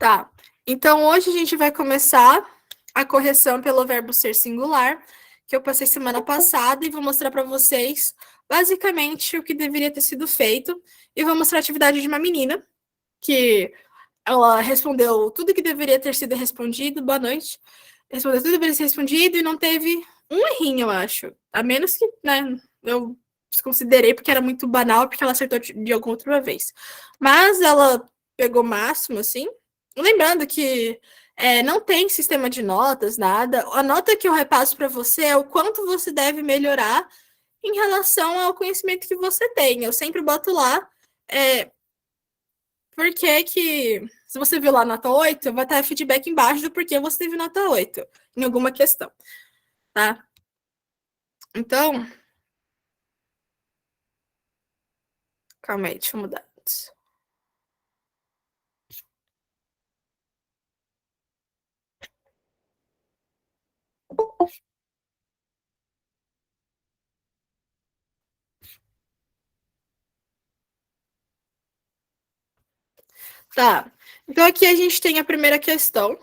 Tá. Então, hoje a gente vai começar a correção pelo verbo ser singular, que eu passei semana passada, e vou mostrar para vocês, basicamente, o que deveria ter sido feito. E vou mostrar a atividade de uma menina, que ela respondeu tudo que deveria ter sido respondido. Boa noite. Respondeu tudo que deveria ser respondido e não teve um errinho, eu acho. A menos que, né, eu desconsiderei porque era muito banal, porque ela acertou de alguma outra vez. Mas ela pegou o máximo, assim. Lembrando que não tem sistema de notas, nada. A nota que eu repasso para você é o quanto você deve melhorar em relação ao conhecimento que você tem. Eu sempre boto lá, porque que, se você viu lá nota 8, vai estar feedback embaixo do porquê você teve nota 8 em alguma questão, tá? Então, calma aí, deixa eu mudar. Tá, então aqui a gente tem a primeira questão.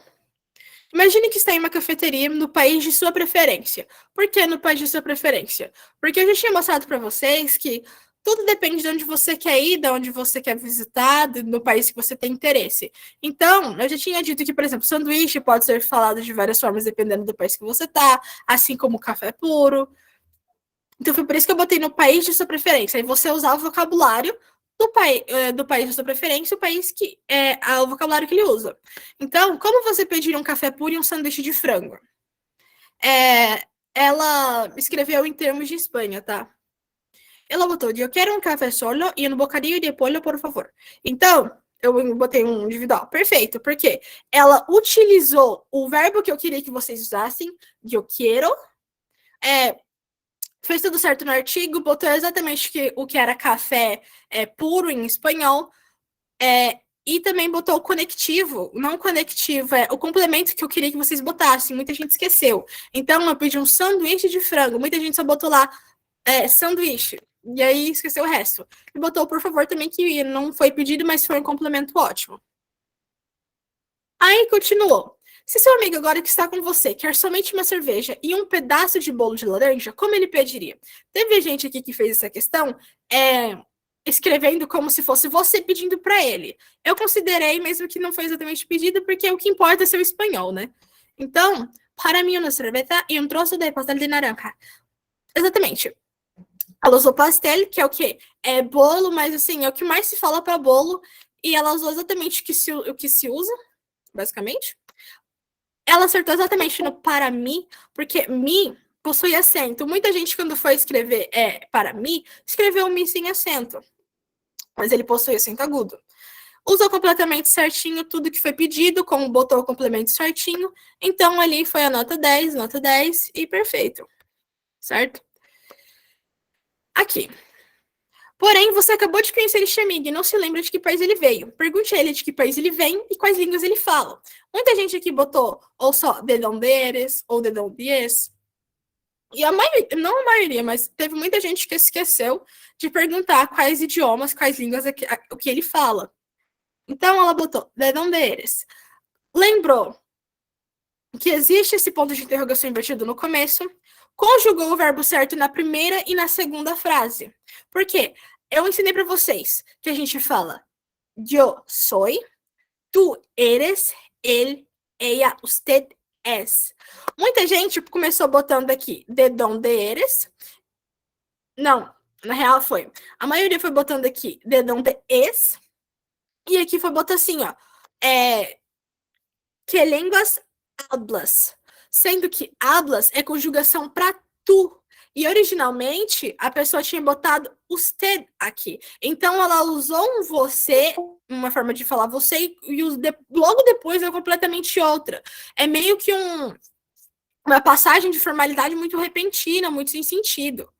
Imagine que está em uma cafeteria no país de sua preferência. Por que no país de sua preferência? Porque eu já tinha mostrado para vocês que tudo depende de onde você quer ir, de onde você quer visitar, no país que você tem interesse. Então, eu já tinha dito que, por exemplo, sanduíche pode ser falado de várias formas dependendo do país que você está, assim como café puro. Então, foi por isso que eu botei no país de sua preferência. Aí você usar o vocabulário do país da sua preferência, o país que o vocabulário que ele usa. Então, como você pediria um café puro e um sanduíche de frango? Ela escreveu em termos de Espanha, tá? Ela botou, eu quero um café solo e um bocadillo de pollo, por favor. Então, eu botei um individual. Perfeito, porque ela utilizou o verbo que eu queria que vocês usassem, eu quero, fez tudo certo no artigo, botou exatamente o que era café puro em espanhol, e também botou o conectivo, não conectivo, o complemento que eu queria que vocês botassem, muita gente esqueceu. Então, eu pedi um sanduíche de frango, muita gente só botou lá sanduíche, e aí esqueceu o resto. E botou, por favor, também, que não foi pedido, mas foi um complemento ótimo. Aí continuou. Se seu amigo agora que está com você quer somente uma cerveja e um pedaço de bolo de laranja, como ele pediria? Teve gente aqui que fez essa questão escrevendo como se fosse você pedindo para ele. Eu considerei, mesmo que não foi exatamente pedido, porque o que importa é ser o espanhol, né? Então, para mim, uma cerveja e um troço de pastel de naranja. Exatamente. Ela usou pastel, que é o quê? É bolo, mas assim, é o que mais se fala para bolo, e ela usou exatamente o que se usa, basicamente. Ela acertou exatamente no para mim, porque mi possui acento. Muita gente, quando foi escrever para mim, escreveu mi sem acento. Mas ele possui acento agudo. Usou completamente certinho tudo que foi pedido, como botou o complemento certinho. Então, ali foi a nota 10 e perfeito. Certo? Aqui. Porém, você acabou de conhecer este amigo e não se lembra de que país ele veio. Pergunte a ele de que país ele vem e quais línguas ele fala. Muita gente aqui botou ou só de donde eres ou de donde es. E a maioria, não a maioria, mas teve muita gente que esqueceu de perguntar quais idiomas, quais línguas o que ele fala. Então ela botou de donde eres. Lembrou que existe esse ponto de interrogação invertido no começo, conjugou o verbo certo na primeira e na segunda frase. Por quê? Eu ensinei para vocês que a gente fala yo soy, tú eres, él, ella, usted es. Muita gente começou botando aqui de donde eres. Não, na real foi. A maioria foi botando aqui de donde es. E aqui foi botando assim, ó. Que línguas hablas? Sendo que hablas é conjugação para tu. E originalmente a pessoa tinha botado usted aqui. Então ela usou um você, uma forma de falar você, e logo depois é completamente outra. É meio que uma passagem de formalidade muito repentina, muito sem sentido.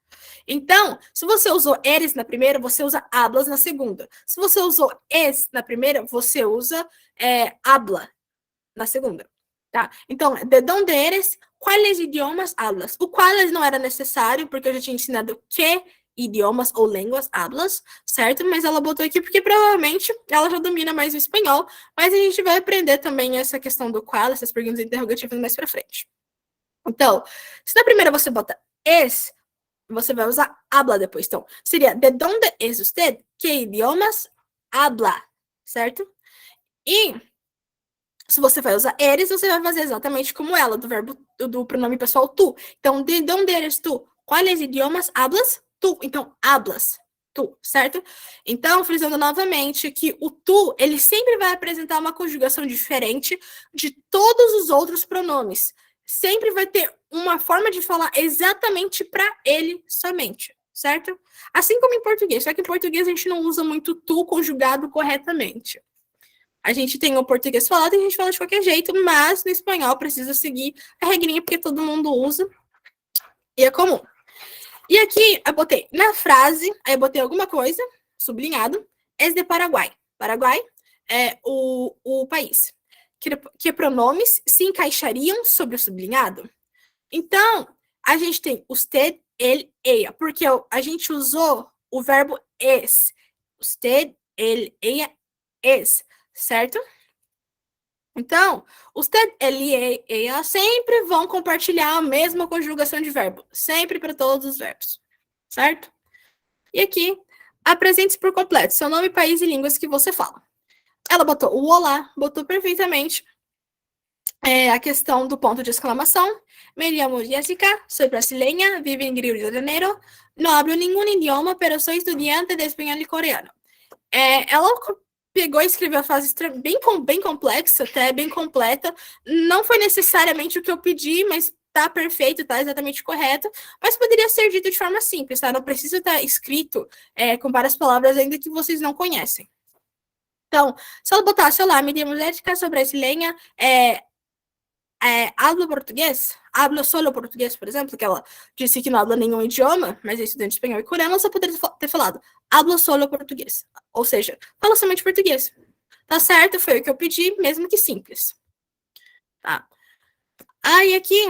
Então, se você usou eres na primeira, você usa hablas na segunda. Se você usou es na primeira, você usa habla na segunda, tá? Então, de donde eres, quais idiomas hablas? O quais não era necessário, porque eu já tinha ensinado que idiomas ou línguas hablas, certo? Mas ela botou aqui porque provavelmente ela já domina mais o espanhol, mas a gente vai aprender também essa questão do qual, essas perguntas interrogativas mais pra frente. Então, se na primeira você bota es, você vai usar habla depois. Então, seria de donde es usted? Que idiomas habla, certo? E se você vai usar eres, você vai fazer exatamente como ela, do verbo do pronome pessoal tu. Então, de donde eres tu? Quais idiomas hablas? Tu. Então, hablas. Tu, certo? Então, frisando novamente que o tu, ele sempre vai apresentar uma conjugação diferente de todos os outros pronomes. Sempre vai ter uma forma de falar exatamente para ele somente, certo? Assim como em português, só que em português a gente não usa muito tu conjugado corretamente. A gente tem o português falado e a gente fala de qualquer jeito, mas no espanhol precisa seguir a regrinha porque todo mundo usa e é comum. E aqui eu botei na frase, aí eu botei alguma coisa, sublinhado, es de Paraguai. Paraguai é o país. Que pronomes se encaixariam sobre o sublinhado? Então, a gente tem usted, ele, ella, porque a gente usou o verbo es. Usted, ele, ella, es, certo? Então, usted, ele e ela sempre vão compartilhar a mesma conjugação de verbo. Sempre para todos os verbos. Certo? E aqui, apresente-se por completo seu nome, país e línguas que você fala. Ela botou o olá, botou perfeitamente a questão do ponto de exclamação. Me llamo Jessica, soy brasileña, vivo en Rio de Janeiro. No hablo ningún idioma, pero soy estudiante de espanhol e coreano. Ela pegou e escreveu a frase bem complexa, até bem completa. Não foi necessariamente o que eu pedi, mas tá perfeito, tá exatamente correto. Mas poderia ser dito de forma simples, tá? Não precisa estar escrito com várias palavras ainda que vocês não conhecem. Então, se ela botasse, olá, me llamo Jessica, sou brasileira, hablo português, hablo solo português, por exemplo, que ela disse que não habla nenhum idioma, mas é estudante de espanhol e coreano, ela só poderia ter falado, hablo solo português. Ou seja, fala somente português. Tá certo, foi o que eu pedi, mesmo que simples. Tá. Aí aqui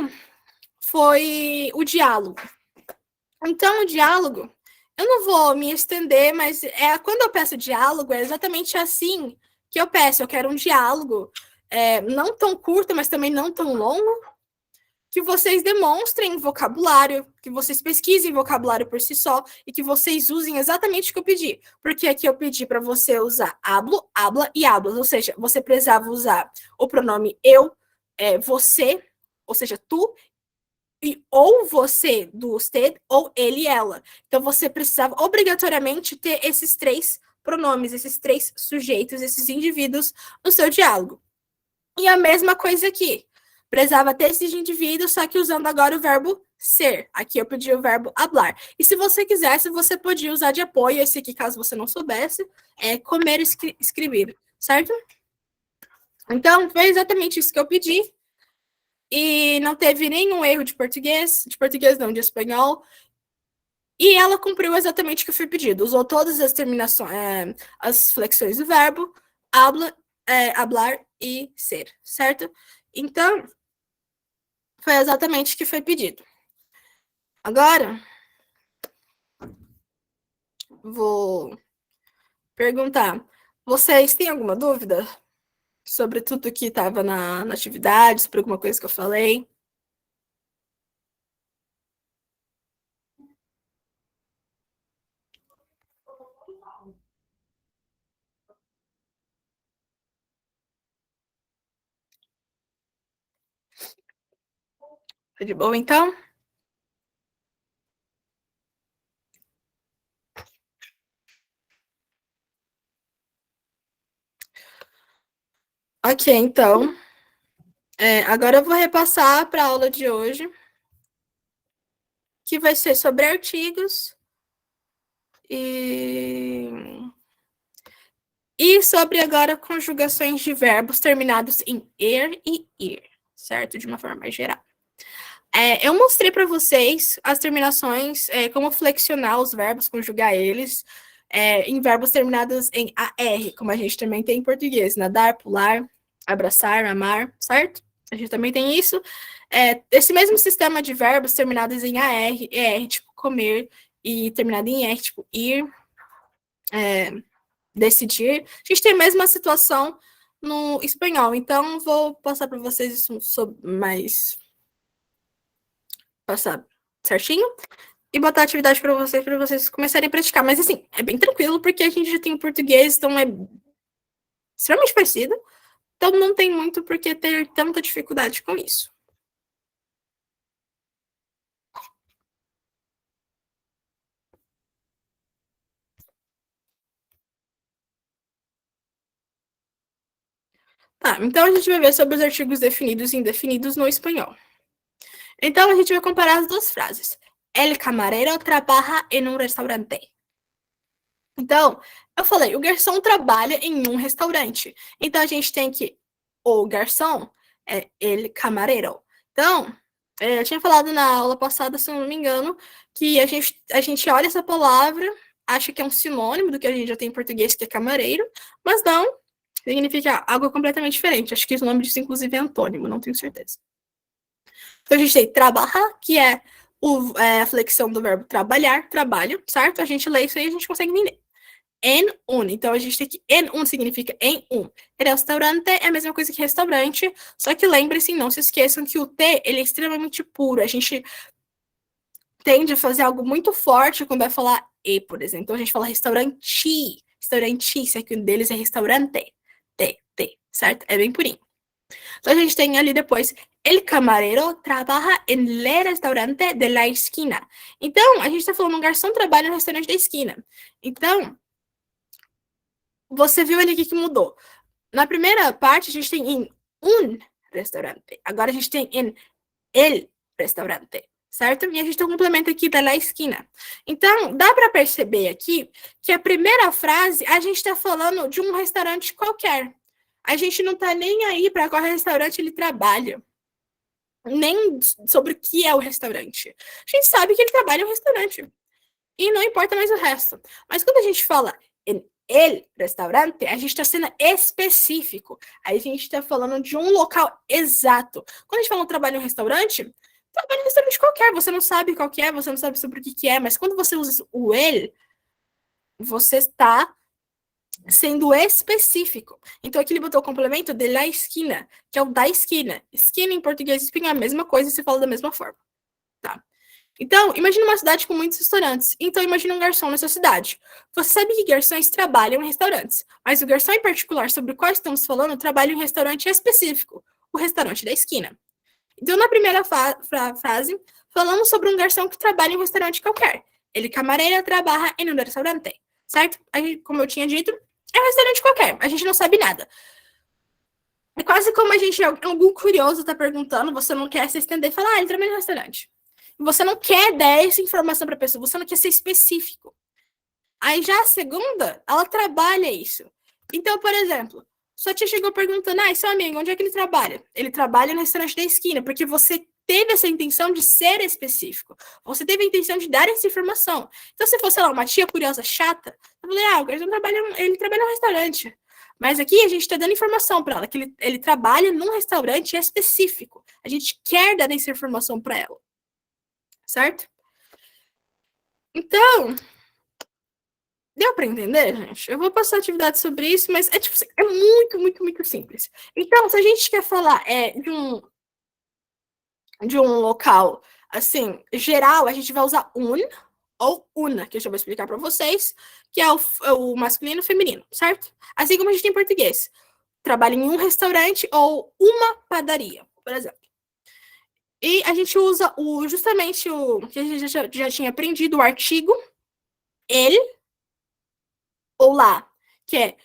foi o diálogo. Então, o diálogo, eu não vou me estender, mas quando eu peço diálogo, é exatamente assim que eu peço. Eu quero um diálogo não tão curto, mas também não tão longo, que vocês demonstrem vocabulário, que vocês pesquisem vocabulário por si só e que vocês usem exatamente o que eu pedi. Porque aqui eu pedi para você usar hablo, habla e hablas, ou seja, você precisava usar o pronome eu, você, ou seja, tu, e ou você do usted, ou ele e ela. Então você precisava obrigatoriamente ter esses três pronomes, esses três sujeitos, esses indivíduos no seu diálogo. E a mesma coisa aqui. Precisava ter esses indivíduos, só que usando agora o verbo ser. Aqui eu pedi o verbo hablar. E se você quisesse, você podia usar de apoio, esse aqui, caso você não soubesse, comer, escrever, certo? Então, foi exatamente isso que eu pedi. E não teve nenhum erro de português não, de espanhol. E ela cumpriu exatamente o que foi pedido. Usou todas as terminações, as flexões do verbo, habla, hablar e ser, certo? Então, foi exatamente o que foi pedido. Agora, vou perguntar, vocês têm alguma dúvida sobre tudo que estava na atividade, sobre alguma coisa que eu falei? Tá de boa, então? Ok, então. Agora eu vou repassar para a aula de hoje, que vai ser sobre artigos e sobre agora conjugações de verbos terminados em er e ir, certo? De uma forma mais geral. Eu mostrei para vocês as terminações, como flexionar os verbos, conjugar eles, em verbos terminados em AR, como a gente também tem em português, nadar, pular, abraçar, amar, certo? A gente também tem isso. Esse mesmo sistema de verbos terminados em AR, ER, tipo comer e terminado em er, tipo, ir, decidir. A gente tem a mesma situação no espanhol. Então, vou passar para vocês isso sobre mais. Passar certinho e botar atividade para vocês começarem a praticar. Mas, assim, é bem tranquilo, porque a gente já tem o português, então é extremamente parecido. Então, não tem muito por que ter tanta dificuldade com isso. Tá, então a gente vai ver sobre os artigos definidos e indefinidos no espanhol. Então, a gente vai comparar as duas frases. El camarero trabaja en un restaurante. Então, eu falei, o garçom trabalha em um restaurante. Então, a gente tem que o garçom é el camarero. Então, eu tinha falado na aula passada, se eu não me engano, que a gente olha essa palavra, acha que é um sinônimo do que a gente já tem em português, que é camareiro, mas não, significa algo completamente diferente. Acho que o nome disso, inclusive, é antônimo, não tenho certeza. Então, a gente tem trabalhar, que é a flexão do verbo trabalhar, trabalho, certo? A gente lê isso aí e a gente consegue entender. En un. Então, a gente tem que en un significa em um. Restaurante é a mesma coisa que restaurante, só que lembre-se, não se esqueçam que o T, ele é extremamente puro. A gente tende a fazer algo muito forte quando vai falar E, por exemplo. Então, a gente fala restaurante, restaurante, só que um deles é restaurante. T, certo? É bem purinho. Então, a gente tem ali depois, el camarero trabaja en el restaurante de la esquina. Então, a gente está falando, um garçom trabalha no restaurante da esquina. Então, você viu ali o que mudou. Na primeira parte, a gente tem em um restaurante. Agora a gente tem em el restaurante, certo? E a gente tem um complemento aqui da la esquina. Então, dá para perceber aqui que a primeira frase, a gente está falando de um restaurante qualquer. A gente não está nem aí para qual restaurante ele trabalha. Nem sobre o que é o restaurante. A gente sabe que ele trabalha em um restaurante. E não importa mais o resto. Mas quando a gente fala em el restaurante, a gente está sendo específico. Aí a gente está falando de um local exato. Quando a gente fala um trabalho em um restaurante, trabalho em um restaurante qualquer. Você não sabe qual que é, você não sabe sobre o que é. Mas quando você usa o el, você está sendo específico. Então aqui ele botou o complemento de la esquina, que é o da esquina. Esquina em português e esquina é a mesma coisa e se fala da mesma forma. Tá? Então, imagina uma cidade com muitos restaurantes. Então, imagina um garçom nessa cidade. Você sabe que garçons trabalham em restaurantes, mas o garçom em particular sobre o qual estamos falando trabalha em um restaurante específico, o restaurante da esquina. Então, na primeira frase, falamos sobre um garçom que trabalha em um restaurante qualquer. Ele camareira trabalha em um restaurante, certo? Aí, como eu tinha dito, é um restaurante qualquer, a gente não sabe nada. É quase como a gente, algum curioso tá perguntando, você não quer se estender e falar, ele trabalha em um restaurante. Você não quer dar essa informação para a pessoa, você não quer ser específico. Aí já a segunda, ela trabalha isso. Então, por exemplo, sua tia chegou perguntando, seu amigo, onde é que ele trabalha? Ele trabalha no restaurante da esquina, porque você teve essa intenção de ser específico. Você teve a intenção de dar essa informação. Então, se fosse, sei lá, uma tia curiosa chata, eu falei, o garçom ele trabalha no restaurante. Mas aqui a gente está dando informação para ela, que ele trabalha num restaurante específico. A gente quer dar essa informação para ela. Certo? Então, deu para entender, gente? Eu vou passar atividade sobre isso, mas é tipo é muito, muito, muito simples. Então, se a gente quer falar de um local assim, geral, a gente vai usar un ou una, que eu já vou explicar para vocês, que é o masculino e o feminino, certo? Assim como a gente tem em português. Trabalha em um restaurante ou uma padaria, por exemplo. E a gente usa justamente o que a gente já tinha aprendido, o artigo ele ou lá, que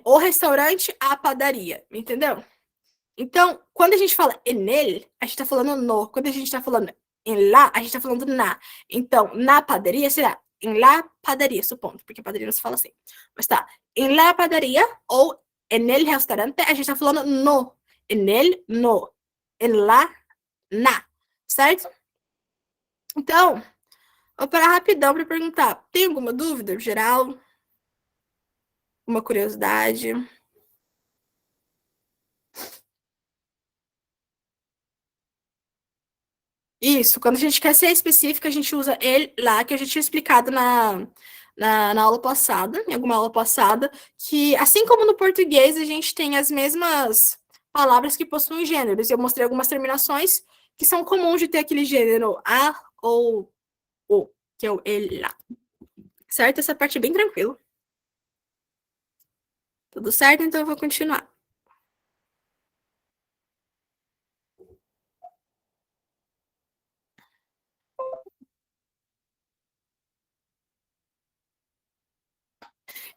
o restaurante, a padaria, entendeu? Então, quando a gente fala en ele, a gente tá falando no. Quando a gente tá falando em lá, a gente tá falando na. Então, na padaria será em la padaria, supondo, porque padaria não se fala assim. Mas tá, em la padaria ou en el restaurante, a gente tá falando no. En el, no. En la, na. Certo? Então, vou parar rapidão para perguntar. Tem alguma dúvida geral? Uma curiosidade? Isso, quando a gente quer ser específica, a gente usa ele lá, que eu já tinha explicado na aula passada, em alguma aula passada, que assim como no português, a gente tem as mesmas palavras que possuem gêneros. Eu mostrei algumas terminações que são comuns de ter aquele gênero a ou o, que é o ele lá. Certo? Essa parte é bem tranquila. Tudo certo? Então eu vou continuar.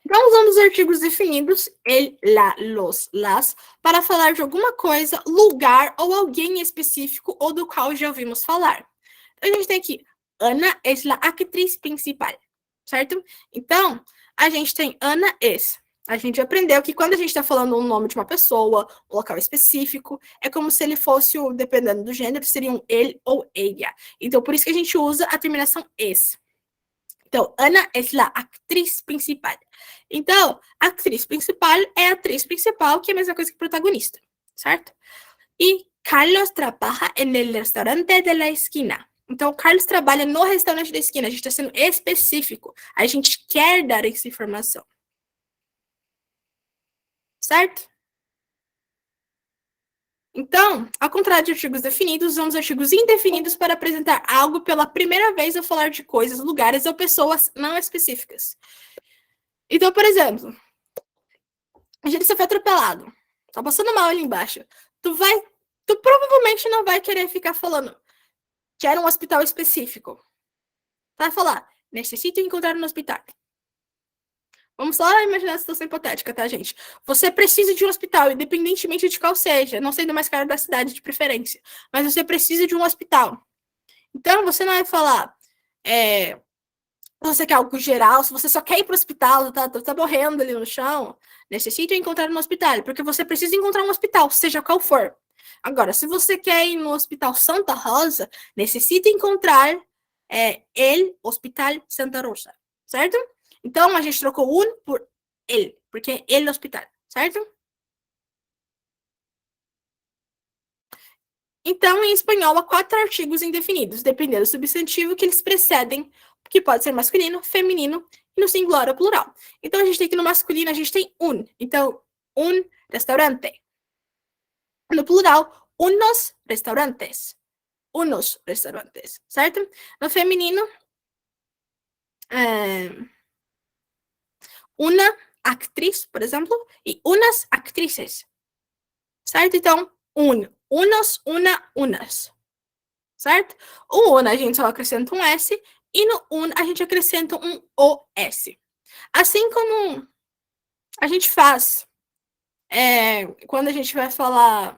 Então, usando os artigos definidos, el, la, los, las, para falar de alguma coisa, lugar ou alguém específico ou do qual já ouvimos falar. Então, a gente tem aqui, Ana es la actriz principal, certo? Então, a gente tem Ana es. A gente aprendeu que quando a gente está falando o nome de uma pessoa, um local específico, é como se ele fosse, dependendo do gênero, seria um ele ou ella. Então, por isso que a gente usa a terminação es. Então, Ana é a atriz principal. Então, a atriz principal é a atriz principal, que é a mesma coisa que protagonista, certo? E Carlos trabalha no restaurante de la esquina. Então, Carlos trabalha no restaurante da esquina. A gente está sendo específico. A gente quer dar essa informação. Certo? Então, ao contrário de artigos definidos, usamos artigos indefinidos para apresentar algo pela primeira vez ou falar de coisas, lugares ou pessoas não específicas. Então, por exemplo, a gente foi atropelado. Tá passando mal ali embaixo. Tu provavelmente não vai querer ficar falando que era um hospital específico. Vai falar, necessito encontrar um hospital. Vamos só imaginar a situação hipotética, tá, gente? Você precisa de um hospital, independentemente de qual seja, não sendo mais caro da cidade de preferência, mas você precisa de um hospital. Então, você não vai falar, se você quer algo geral, se você só quer ir para o hospital, tá morrendo ali no chão, necessita encontrar um hospital, porque você precisa encontrar um hospital, seja qual for. Agora, se você quer ir no Hospital Santa Rosa, necessita encontrar el Hospital Santa Rosa, certo? Então, a gente trocou un por el, porque é el hospital, certo? Então, em espanhol, há 4 artigos indefinidos, dependendo do substantivo que eles precedem, que pode ser masculino, feminino e no singular ou plural. Então, a gente tem que no masculino, a gente tem un. Então, un restaurante. No plural, unos restaurantes. Unos restaurantes, certo? No feminino, una actriz, por exemplo, e unas actrices, certo? Então, unos, una, unas, certo? O una a gente só acrescenta um S e no un a gente acrescenta um OS. Assim como a gente faz quando a gente vai falar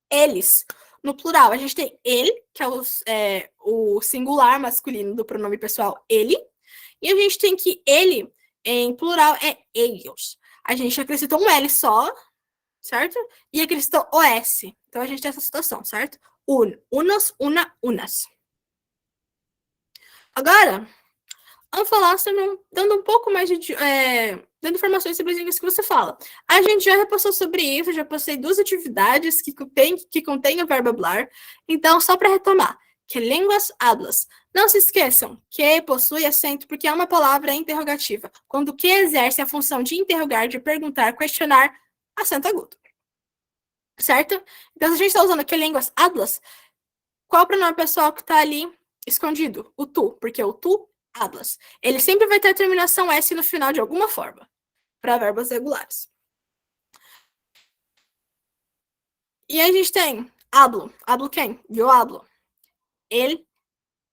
eles, no plural, a gente tem ele, que é o singular masculino do pronome pessoal ele, e a gente tem que ele, em plural, é ellos. A gente acrescentou um L só, certo? E acrescentou OS. Então, a gente tem essa situação, certo? Unos, una, unas. Agora, vamos falar sobre dando um pouco mais de dando informações sobre as línguas que você fala. A gente já repassou sobre isso, já passei 2 atividades que contêm o verbo hablar. Então, só para retomar, que línguas hablas. Não se esqueçam que possui acento porque é uma palavra interrogativa, quando que exerce a função de interrogar, de perguntar, questionar, acento agudo. Certo? Então, se a gente está usando que línguas hablas, qual o pronome pessoal que está ali escondido? O tu, porque o tu hablas. Ele sempre vai ter a terminação S no final de alguma forma, para verbos regulares. E aí a gente tem hablo. Hablo quem? Eu hablo. Ele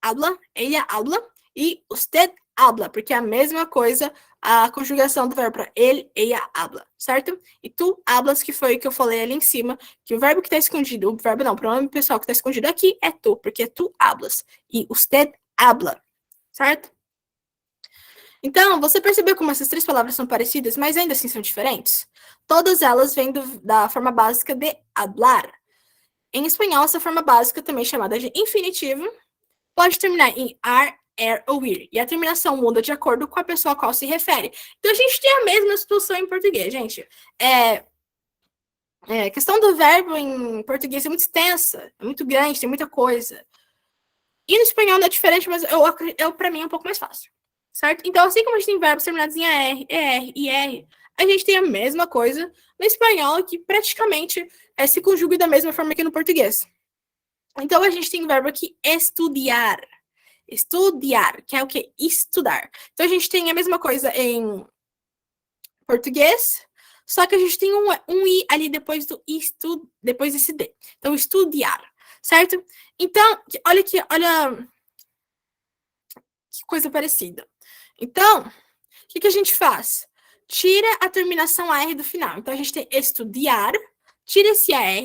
habla, ella habla e usted habla, porque é a mesma coisa a conjugação do verbo para ele, ella habla, certo? E tu hablas, que foi o que eu falei ali em cima, que o verbo que está escondido, o verbo não, o pronome pessoal que está escondido aqui é tu, porque tu hablas. E usted habla, certo? Então, você percebeu como essas 3 palavras são parecidas, mas ainda assim são diferentes? Todas elas vêm da forma básica de hablar. Em espanhol, essa forma básica, também chamada de infinitivo, pode terminar em ar, ou ir. E a terminação muda de acordo com a pessoa a qual se refere. Então, a gente tem a mesma situação em português, gente. A questão do verbo em português é muito extensa, é muito grande, tem muita coisa. E no espanhol não é diferente, mas para mim é um pouco mais fácil. Certo? Então, assim como a gente tem verbos terminados em AR, ER e R, a gente tem a mesma coisa no espanhol, que praticamente se conjuga da mesma forma que no português. Então, a gente tem o verbo aqui estudar. Estudar, que é o quê? Estudar. Então, a gente tem a mesma coisa em português, só que a gente tem um i ali depois do depois desse d. Então, estudiar, certo? Então, olha aqui, olha que coisa parecida. Então, o que a gente faz? Tira a terminação AR do final. Então, a gente tem estudar, tira esse AR,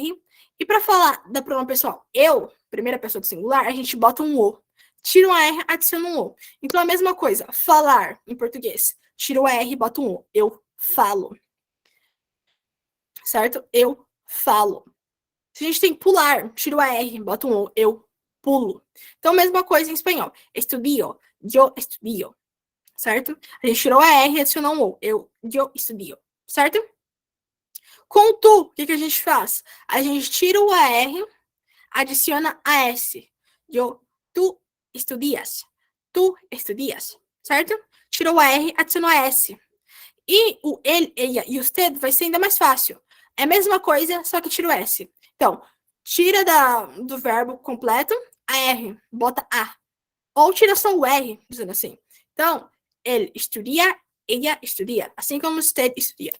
e para falar da pronome pessoal eu, primeira pessoa do singular, a gente bota um O. Tira um AR, adiciona um O. Então, a mesma coisa, falar em português. Tira o AR e bota um O. Eu falo. Certo? Eu falo. Se a gente tem pular, tira o AR, bota um O. Eu pulo. Então, mesma coisa em espanhol. Estudio, yo estudio. Certo? A gente tirou a R e adicionou um O. Eu estudio. Certo? Com tu, o que a gente faz? A gente tira o AR, adiciona a S. Tu estudias. Tu estudias. Certo? Tirou o AR, adicionou a S. E o ele, ella e o usted vai ser ainda mais fácil. É a mesma coisa, só que tira o S. Então, tira do verbo completo, a R, bota A. Ou tira só o R, dizendo assim. Então, ele estudia, ella estudia. Assim como usted estudia.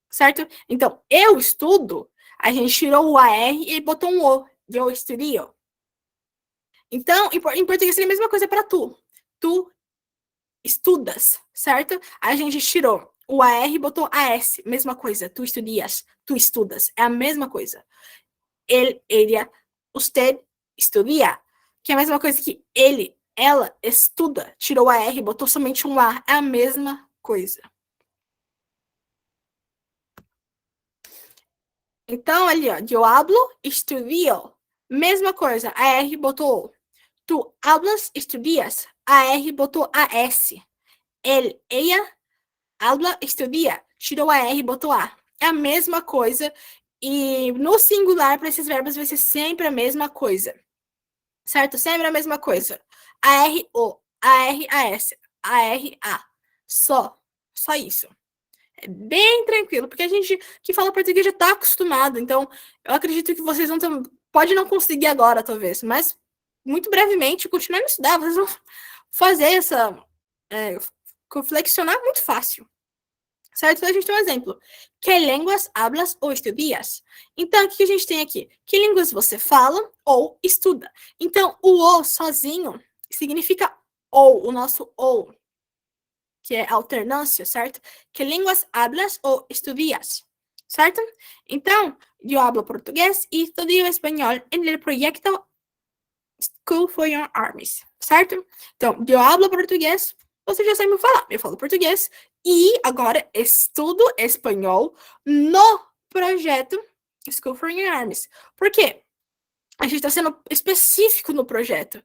Certo? Então, eu estudo, a gente tirou o AR e botou um O. Eu estudio. Então, em português seria a mesma coisa para tu. Tu estudas, certo? A gente tirou o AR e botou AS. Mesma coisa. Tu estudias, tu estudas. É a mesma coisa. Ele, ella, usted estudia. Que é a mesma coisa que ele, ela estuda. Tirou a R, botou somente um A. É a mesma coisa. Então, ali, ó. Eu hablo, estudio. Mesma coisa. A R botou O. Tu hablas, estudias. A R botou a S. Ele, ella, habla, estudia. Tirou a R, botou A. É a mesma coisa. E no singular, para esses verbos, vai ser sempre a mesma coisa. Certo? Sempre a mesma coisa. A-R-O, A-R-A-S, A-R-A. Só isso. É bem tranquilo, porque a gente que fala português já está acostumado. Então, eu acredito que vocês vão ter... Pode não conseguir agora, talvez, mas muito brevemente, continuando a estudar, vocês vão fazer essa... flexionar muito fácil. Certo? Então, a gente tem um exemplo. Que línguas hablas ou estudias? Então, o que a gente tem aqui? Que línguas você fala ou estuda? Então, o ou sozinho significa ou, o nosso ou, que é alternância, certo? Que línguas hablas ou estudias? Certo? Então, eu hablo português e estudio espanhol en el proyecto School for Young Armies, certo? Então, eu hablo português, você já sabe me falar. Eu falo português e agora estudo espanhol no projeto School for Young Armies. Por quê? A gente está sendo específico no projeto,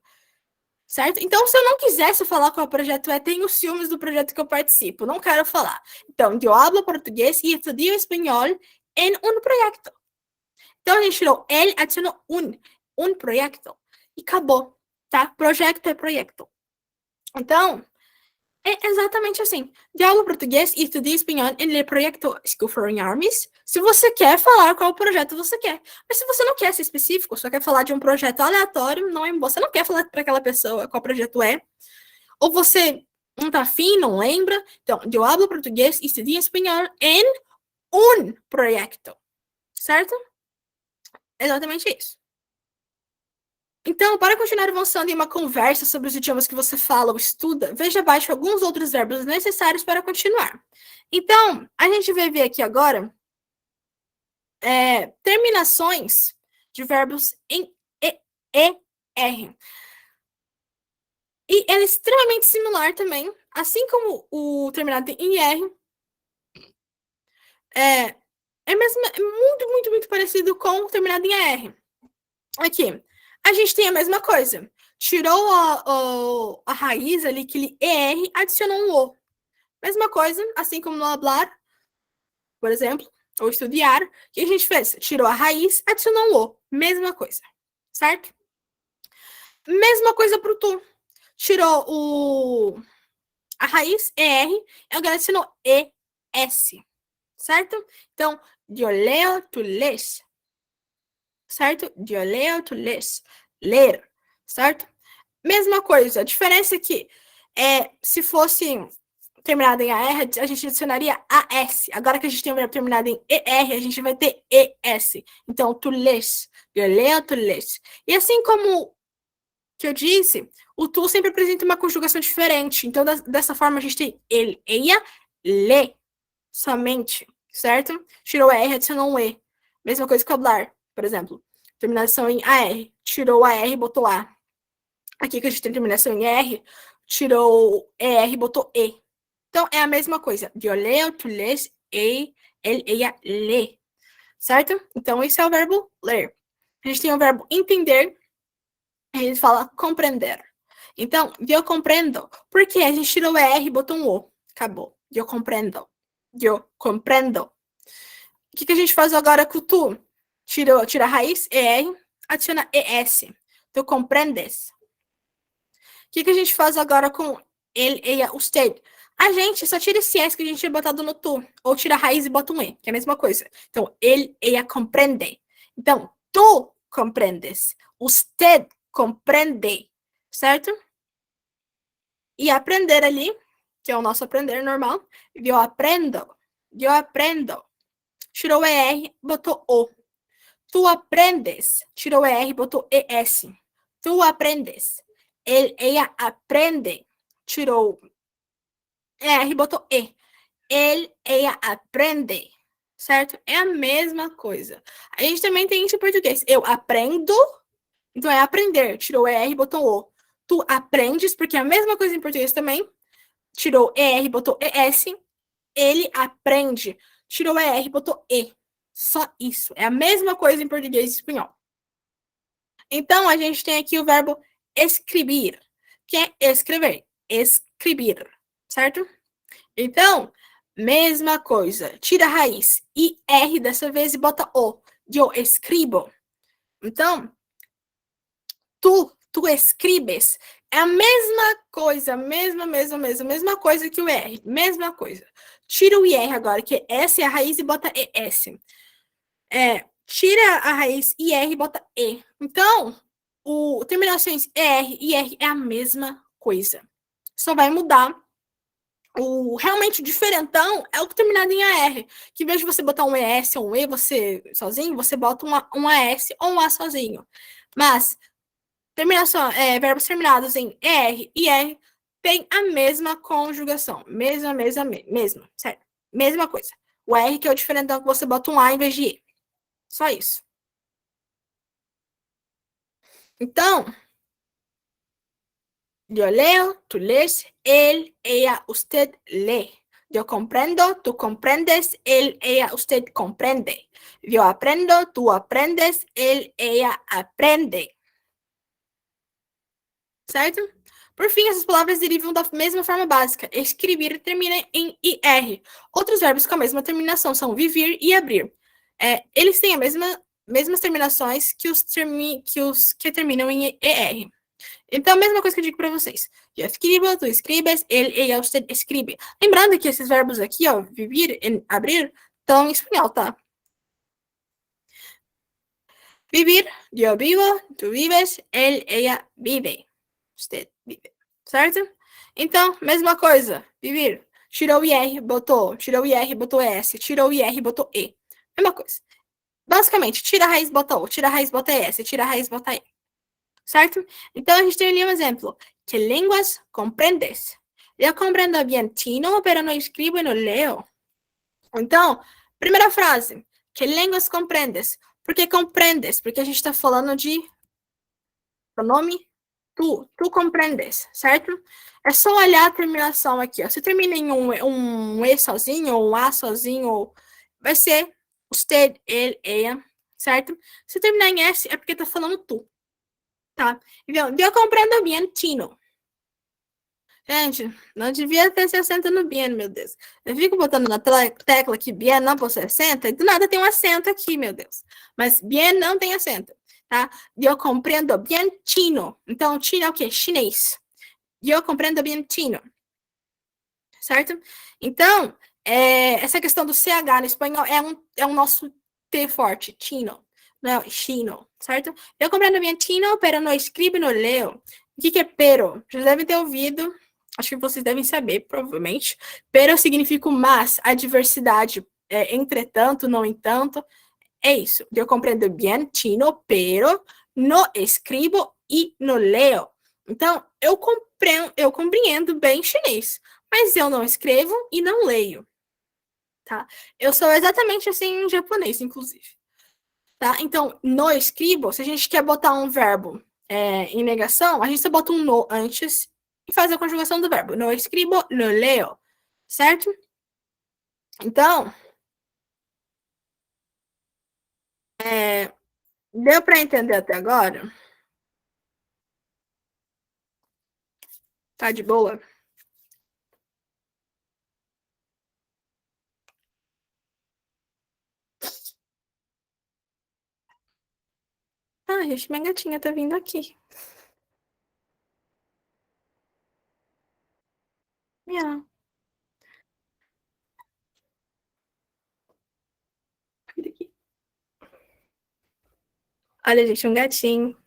certo? Então, se eu não quisesse falar qual projeto é, tenho ciúmes do projeto que eu participo, não quero falar. Então, eu hablo português e estudio espanhol em um projeto. Então, a gente tirou ele, adicionou um projeto e acabou, tá? Projeto é projeto. Então, é exatamente assim. Eu hablo português e estudio espanhol no projeto School for Young Armies. Se você quer falar qual projeto você quer. Mas se você não quer ser específico, só quer falar de um projeto aleatório, você não quer falar para aquela pessoa qual projeto é, ou você não tá afim, não lembra, então, eu hablo português e estudio espanhol em um projeto. Certo? Exatamente isso. Então, para continuar avançando em uma conversa sobre os idiomas que você fala ou estuda, veja abaixo alguns outros verbos necessários para continuar. Então, a gente vai ver aqui agora terminações de verbos em E-R. E ela é extremamente similar também, assim como o terminado em R, é muito, muito, muito parecido com o terminado em R. Aqui, a gente tem a mesma coisa. Tirou a raiz ali, aquele ER, adicionou um O. Mesma coisa, assim como no hablar, por exemplo. ou estudiar. O que a gente fez? Tirou a raiz, adicionou um O. Mesma coisa, certo? Mesma coisa para o tu. Tirou a raiz, ER, e agora adicionou ES, certo? Então, eu leo, tu lês, certo? Eu leo, tu lês. Ler, certo? Mesma coisa. A diferença é que se fosse terminado em AR, a gente adicionaria AS. Agora que a gente tem um verbo terminado em ER, a gente vai ter ES. Então, tu lês. Eu leio, tu lês. E assim como que eu disse, o tu sempre apresenta uma conjugação diferente. Então, dessa forma, a gente tem ele, eia, lê, somente, certo? Tirou R, adicionou um E. Mesma coisa que hablar, por exemplo. Terminação em AR. Tirou a R, botou A. Aqui que a gente tem terminação em R, tirou ER, botou E. Então, é a mesma coisa. Eu leio, tu lês, ele, ela, lê. Certo? Então, esse é o verbo ler. A gente tem o verbo entender, a gente fala compreender. Então, eu compreendo. Por quê? A gente tirou o ER e botou um O. Acabou. Eu compreendo. Eu compreendo. O que a gente faz agora com o tu? Tira a raiz, ER, adiciona ES. Tu compreendes. O que a gente faz agora com ele, ela, usted? A gente só tira esse S que a gente tinha botado no tu. Ou tira a raiz e bota um E, que é a mesma coisa. Então, ele, ela compreende. Então, tu comprendes. Usted compreende. Certo? E aprender ali, que é o nosso aprender normal. Eu aprendo. Eu aprendo. Tirou o ER, botou O. Tu aprendes. Tirou o ER, botou ES. Tu aprendes. Ela aprende. Tirou R, botou E. Ela aprende. Certo? É a mesma coisa. A gente também tem isso em português. Eu aprendo. Então é aprender. Tirou R, botou O. Tu aprendes, porque é a mesma coisa em português também. Tirou ER, botou ES. Ele aprende. Tirou ER, botou E. Só isso. É a mesma coisa em português e espanhol. Então, a gente tem aqui o verbo escrever, que é escrever. Escrever, certo? Então, mesma coisa. Tira a raiz. IR dessa vez e bota O. Eu escribo. Então, tu escreves. É a mesma coisa. Mesma coisa que o R. Mesma coisa. Tira o IR agora, que essa é a raiz, e bota ES. Tira a raiz IR e bota E. Então, terminações ER e R é a mesma coisa. Só vai mudar. Realmente diferentão é o terminado em AR. Que em vez de você botar um ES ou um E você sozinho, você bota um AS ou um A sozinho. Mas verbos terminados em ER e R tem a mesma conjugação. Mesma, certo? Mesma coisa. O R que é o diferentão que você bota um A em vez de E. Só isso. Então, yo leo, tú lees, él, ella, usted lee. Yo comprendo, tú comprendes, él, ella, usted comprende. Yo aprendo, tú aprendes, él, ella aprende. Certo? Por fim, essas palavras derivam da mesma forma básica. Escrever termina em IR. Outros verbos com a mesma terminação são viver e abrir. Eles têm as mesmas terminações que os que terminam em ER. Então, a mesma coisa que eu digo para vocês. Eu escrevo, tu escreves, ele, ella, usted escreve. Lembrando que esses verbos aqui, ó, viver e abrir, estão em espanhol, tá? Vivir, yo vivo, tu vives, él, ella vive. Usted vive. Certo? Então, mesma coisa. Viver. Tirou o IR, botou. Tirou o IR, botou S. Tirou o IR, botou E. Mesma coisa. Basicamente, tira a raiz, bota O. Tira a raiz, bota S. Tira a raiz, bota E. Certo? Então, a gente tem ali um exemplo. Que línguas comprendes? Eu compreendo bien chino, pero no escribo e não leo. Então, primeira frase. Que línguas comprendes? Por que comprendes? Porque a gente está falando de pronome tu comprendes, certo? É só olhar a terminação aqui. Ó. Se termina em um E sozinho, ou um A sozinho, vai ser usted, ele, ella, certo? Se terminar em S, é porque tá falando tu, tá? Então, eu compreendo bien chino. Gente, não devia ter 60 no bien, meu Deus. Eu fico botando na tecla que bien não por 60 e do nada tem um acento aqui, meu Deus. Mas bien não tem acento, tá? E eu compreendo bien chino. Então, chino é o quê? Chinês. E eu compreendo bien chino, certo? Então, essa questão do CH no espanhol é um nosso T forte, chino. Não, chino, certo? Eu compreendo bien chino, pero no escribo e no leo. O que é pero? Vocês devem ter ouvido, acho que vocês devem saber, provavelmente. Pero significa mas, a diversidade. Entretanto, no entanto, é isso. Eu compreendo bien chino, pero no escribo e no leo. Então, eu compreendo bem chinês, mas eu não escrevo e não leio, tá? Eu sou exatamente assim em japonês, inclusive, tá? Então, no escribo, se a gente quer botar um verbo em negação, a gente só bota um no antes e faz a conjugação do verbo. No escribo, no leo, certo? Então, deu para entender até agora? Tá de boa? Ah, gente, minha gatinha tá vindo aqui. Miau. Olha aqui. Olha, gente, um gatinho.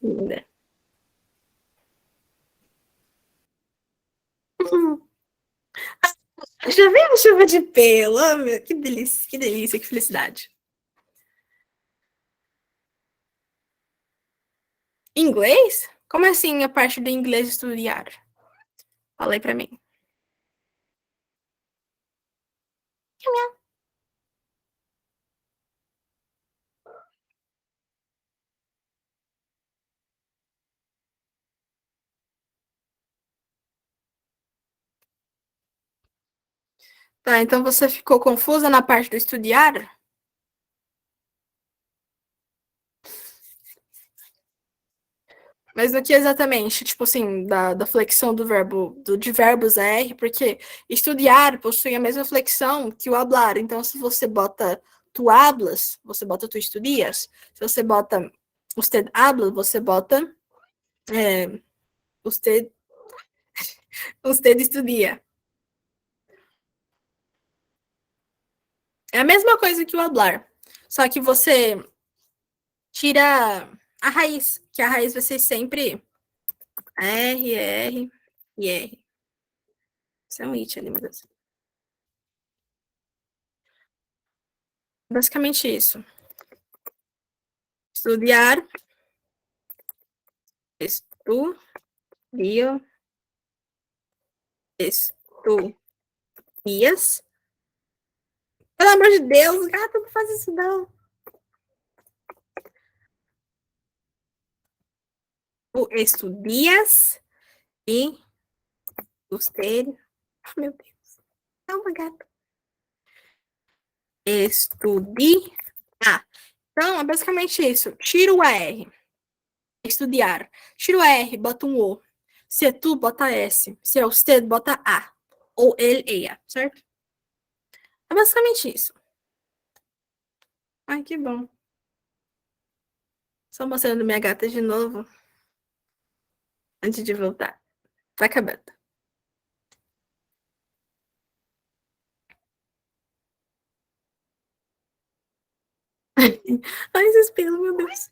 Linda. Já veio chuva de pelo. Oh, meu, que delícia, que felicidade. Inglês? Como assim a parte do inglês estudar? Fala aí pra mim. Tá, então você ficou confusa na parte do estudar? Mas o que exatamente? Tipo assim, da flexão do verbo, de verbos R, porque estudar possui a mesma flexão que o hablar. Então, se você bota tu hablas, você bota tu estudias. Se você bota usted habla, você bota é, usted, usted estudia. É a mesma coisa que o hablar. Só que você tira a raiz, que a raiz vai ser sempre R, R e R. Isso é um it ali, meu Deus. Basicamente isso. Estudiar, estudio, estudias. Pelo amor de Deus, gata, não faz isso não. O estudias e usted. Oh, meu Deus. Calma, gata. Estudi. Ah, então é basicamente isso. Tira o R. Estudiar. Tira o R, bota um O. Se é tu, bota S. Se é usted, bota A. Ou ele, ella, certo? É basicamente isso. Ai, que bom. Só mostrando minha gata de novo, antes de voltar. Tá acabando. Ai, esses pelos, meu Deus.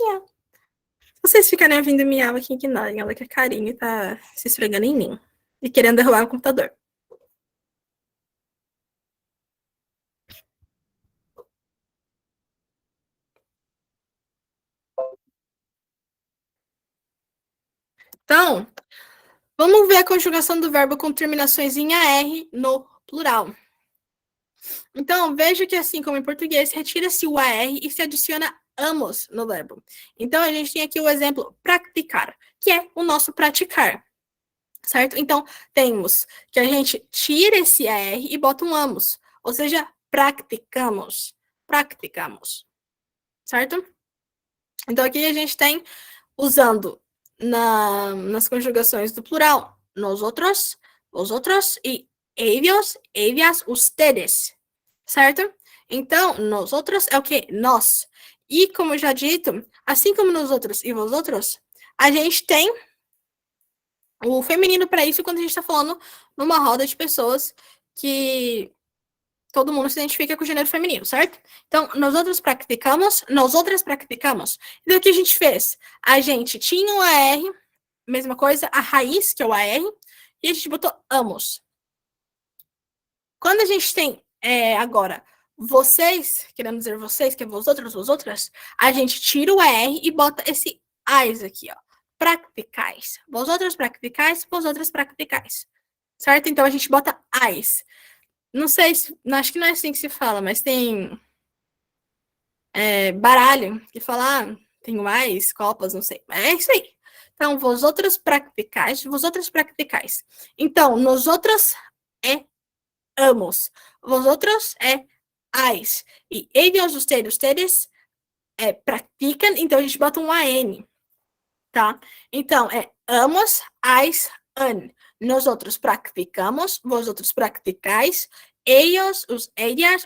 Miau. Se vocês ficarem ouvindo miau aqui, ignorem. Ela quer carinho e tá se esfregando em mim. E querendo derrubar o computador. Então, vamos ver a conjugação do verbo com terminações em AR no plural. Então, veja que assim como em português, retira-se o AR e se adiciona amos no verbo. Então, a gente tem aqui o exemplo praticar, que é o nosso praticar, certo? Então, temos que a gente tira esse AR e bota um amos, ou seja, practicamos, certo? Então, aqui a gente tem usando nas conjugações do plural. Nosotros, vosotros e ellos, ellas, ustedes. Certo? Então, nosotros é o quê? Nós. E, como já dito, assim como nosotros e vosotros, a gente tem o feminino para isso quando a gente está falando numa roda de pessoas que todo mundo se identifica com o gênero feminino, certo? Então, nós outras praticamos, nós outras praticamos. Então, o que a gente fez? A gente tinha o AR, mesma coisa, a raiz, que é o AR, e a gente botou amos. Quando a gente tem agora vocês, querendo dizer vocês, que é vós outras, a gente tira o AR e bota esse AIS aqui, ó. Practicais. Vós outras practicais, vós outras practicais. Certo? Então a gente bota AIS. Não sei, acho que não é assim que se fala, mas tem baralho que fala, tenho mais copas, não sei. É isso aí. Então, vosotros practicais, vosotras practicais. Então, nosotros é amos, vosotros é ais. E ellos, ustedes praticam, então a gente bota um AN, tá? Então, é amos, ais, an. Nosotros practicamos, vosotros practicais, ellas,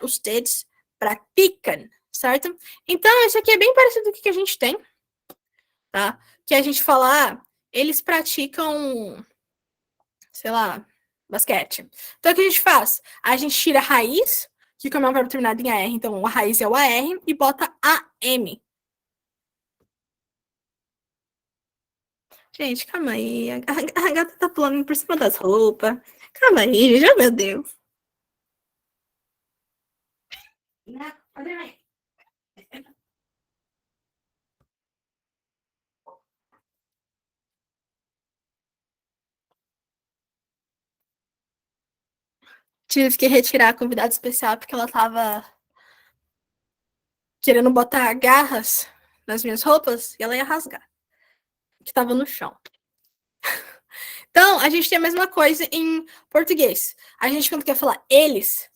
ustedes praticam, certo? Então, isso aqui é bem parecido com o que a gente tem, tá? Que a gente fala, eles praticam, sei lá, basquete. Então, o que a gente faz? A gente tira a raiz, que como é um verbo terminado em AR, então a raiz é o AR, e bota AM. Gente, calma aí. A gata tá pulando por cima das roupas. Calma aí, já meu Deus. Tive que retirar a convidada especial porque ela tava querendo botar garras nas minhas roupas e ela ia rasgar, que tava no chão. Então, a gente tem a mesma coisa em português. A gente, quando quer falar eles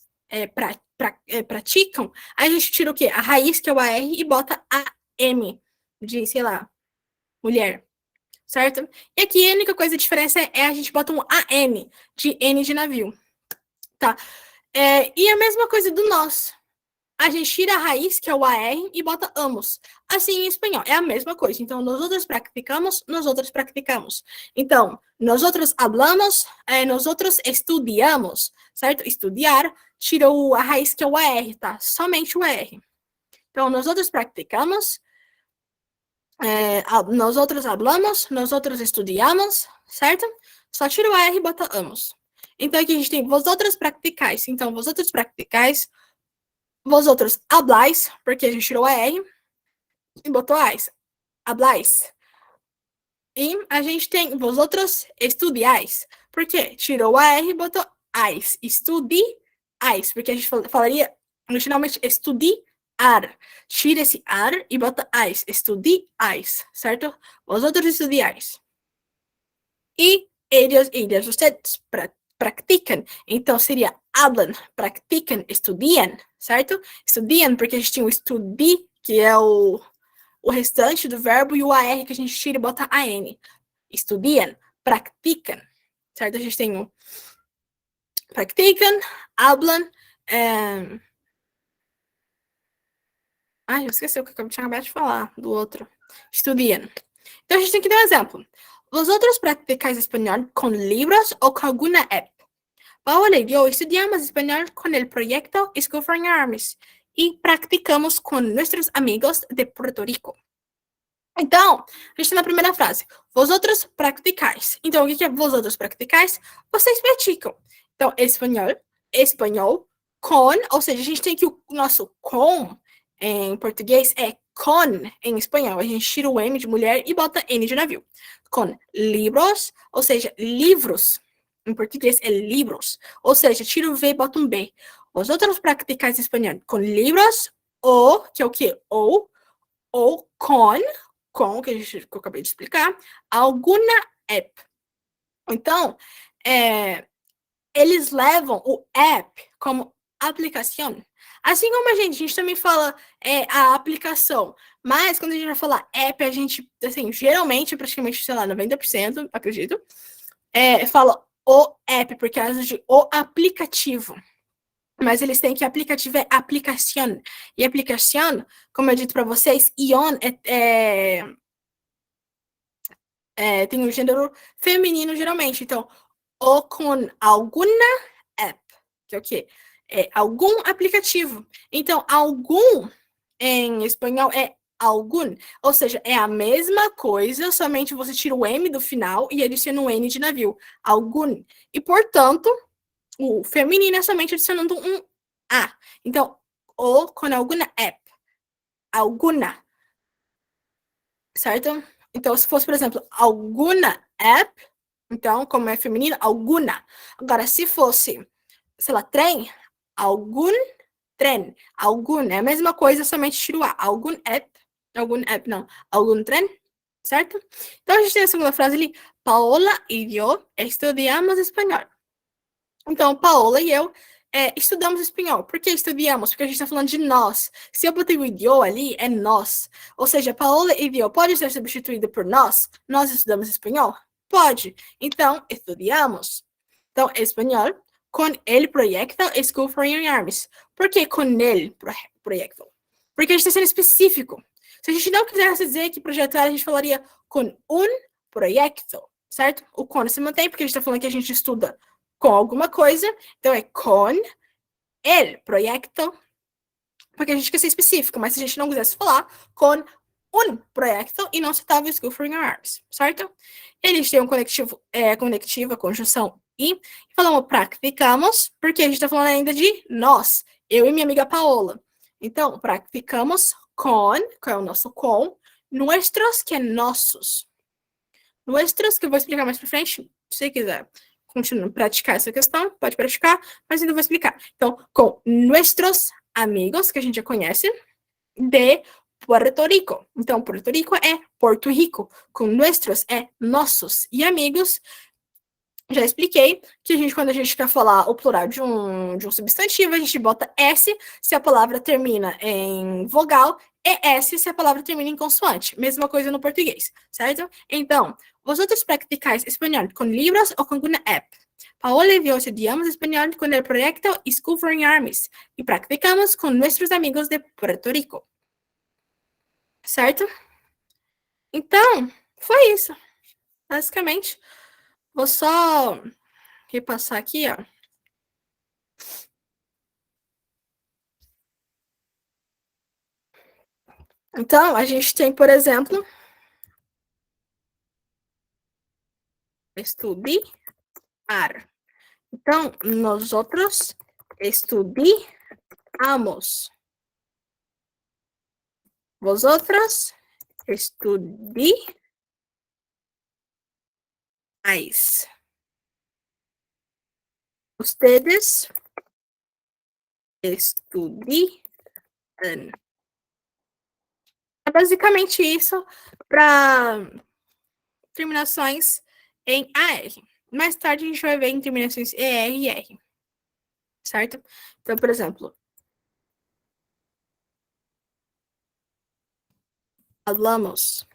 praticam, a gente tira o quê? A raiz, que é o AR, e bota a M, de, sei lá, mulher. Certo? E aqui a única coisa, a diferença é a gente bota um AM, de N de navio. Tá? E a mesma coisa do nós. A gente tira a raiz, que é o AR, e bota amos. Assim em espanhol, é a mesma coisa. Então, nós outros praticamos, nós outros praticamos. Então, nós outros hablamos, nós outros estudiamos, certo? Estudiar, tirou a raiz, que é o AR, tá? Somente o AR. Então, nós outros praticamos, nós outros hablamos, nós outros estudiamos, certo? Só tira o AR e bota amos. Então, aqui a gente tem vosotros practicais. Então, vosotros practicais, vosotros hablais, porque a gente tirou a R e botou ais. Hablais. E a gente tem vosotros estudiais, porque tirou a R e botou ais. Estudiais, porque a gente falaria originalmente estudiar. Tira esse ar e bota ais. Estudiais, certo? Vosotros estudiais. E ellos, ustedes practicam. Então seria hablan, practicam, estudiam, certo? Estudiam, porque a gente tinha o estudi, que é o restante do verbo, e o AR que a gente tira e bota AN. Estudiam, practicam, certo? A gente tem o practicam, hablan. Ai, eu esqueci o que eu tinha acabado de falar do outro. Estudiam. Então a gente tem que dar um exemplo. Vosotros practicáis español con libros o con alguna app. Paola y yo estudiamos español con el proyecto School for Armies y practicamos con nuestros amigos de Puerto Rico. Então, a gente tem na primeira frase, vosotros practicais. Então, o que é vosotros practicais? Vocês praticam. Então, espanhol, com, ou seja, a gente tem que o nosso com em português é con em espanhol. A gente tira o M de mulher e bota N de navio. Com libros, ou seja, livros. Em português é livros. Ou seja, tira o V e bota um B. Vosotros practicais espanhol com livros ou, que é o quê? Ou com que eu acabei de explicar, alguma app. Então, eles levam o app como aplicação. Assim como a gente também fala a aplicação. Mas quando a gente vai falar app, a gente, assim, geralmente, praticamente, sei lá, 90%, acredito, fala o app, por causa de o aplicativo. Mas eles têm que aplicativo é aplicação. E aplicação, como eu disse para vocês, ion tem um gênero feminino, geralmente. Então, o com alguma app, que é o quê? É algum aplicativo. Então, algum em espanhol é algum, ou seja, é a mesma coisa, somente você tira o M do final e adiciona um N de navio. Algum. E, portanto, o feminino é somente adicionando um A. Então, o com alguma app. Alguma. Certo? Então, se fosse, por exemplo, alguma app, então, como é feminino, alguma. Agora, se fosse, sei lá, trem, algum trem. Algum é a mesma coisa, somente tiro A. Algum app, não. Algum trem, certo? Então, a gente tem a segunda frase ali. Paola e eu estudamos espanhol. Então, Paola e eu estudamos espanhol. Por que estudamos? Porque a gente está falando de nós. Se eu botei o idioma ali, é nós. Ou seja, Paola e eu pode ser substituído por nós? Nós estudamos espanhol? Pode. Então, estudamos. Então, espanhol com el proyecto School for Young Armies. Por que com el proyecto? Porque a gente está sendo específico. Se a gente não quisesse dizer que projetar, a gente falaria com um proyecto, certo? O com se mantém, porque a gente está falando que a gente estuda com alguma coisa, então é com el proyecto, porque a gente quer ser específico, mas se a gente não quisesse falar, com um proyecto e não citava o School for Young Armies, certo? Eles têm um conectivo, a conjunção e falamos practicamos, porque a gente está falando ainda de nós, eu e minha amiga Paola. Então, practicamos com, qual é o nosso com, nuestros, que é nossos. Nuestros, que eu vou explicar mais para frente, se você quiser continuar praticar essa questão, pode praticar, mas ainda vou explicar. Então, com nuestros amigos, que a gente já conhece, de Puerto Rico. Então, Puerto Rico é Porto Rico. Com nuestros é nossos. E amigos, já expliquei que quando a gente quer falar o plural de um substantivo, a gente bota S se a palavra termina em vogal e S se a palavra termina em consoante. Mesma coisa no português, certo? Então, vosotros practicáis espanhol com livros ou com alguma app? Paola y yo estudiamos español con el proyecto School for Young Armies y practicamos con nuestros amigos de Puerto Rico. Certo? Então, foi isso. Basicamente, vou só repassar aqui, ó. Então, a gente tem, por exemplo, estudiar. Então, nós outros estudiamos. Vosotras estudiáis. Ustedes estudiam. É basicamente isso para terminações em AR. Mais tarde a gente vai ver em terminações ER e R. Certo? Então, por exemplo, hablamos.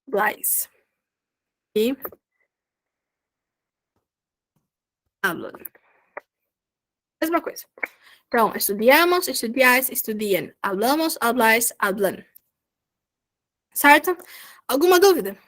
Habláis. E hablan. Mesma coisa. Então, estudiamos, estudiais, estudiam. Hablamos, habláis, hablan. Certo? Alguma dúvida?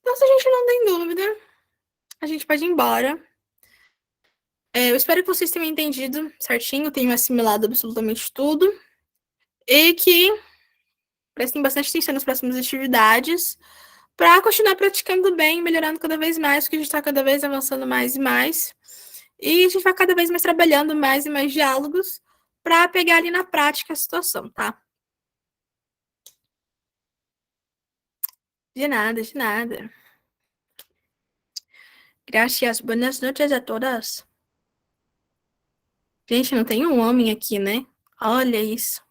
Então, se a gente não tem dúvida, a gente pode ir embora. Eu espero que vocês tenham entendido certinho, tenham assimilado absolutamente tudo. E que prestem bastante atenção nas próximas atividades para continuar praticando bem, melhorando cada vez mais, porque a gente está cada vez avançando mais e mais. E a gente vai cada vez mais trabalhando mais e mais diálogos para pegar ali na prática a situação, tá? De nada, de nada. Gracias. Buenas noches a todas. Gente, não tem um homem aqui, né? Olha isso.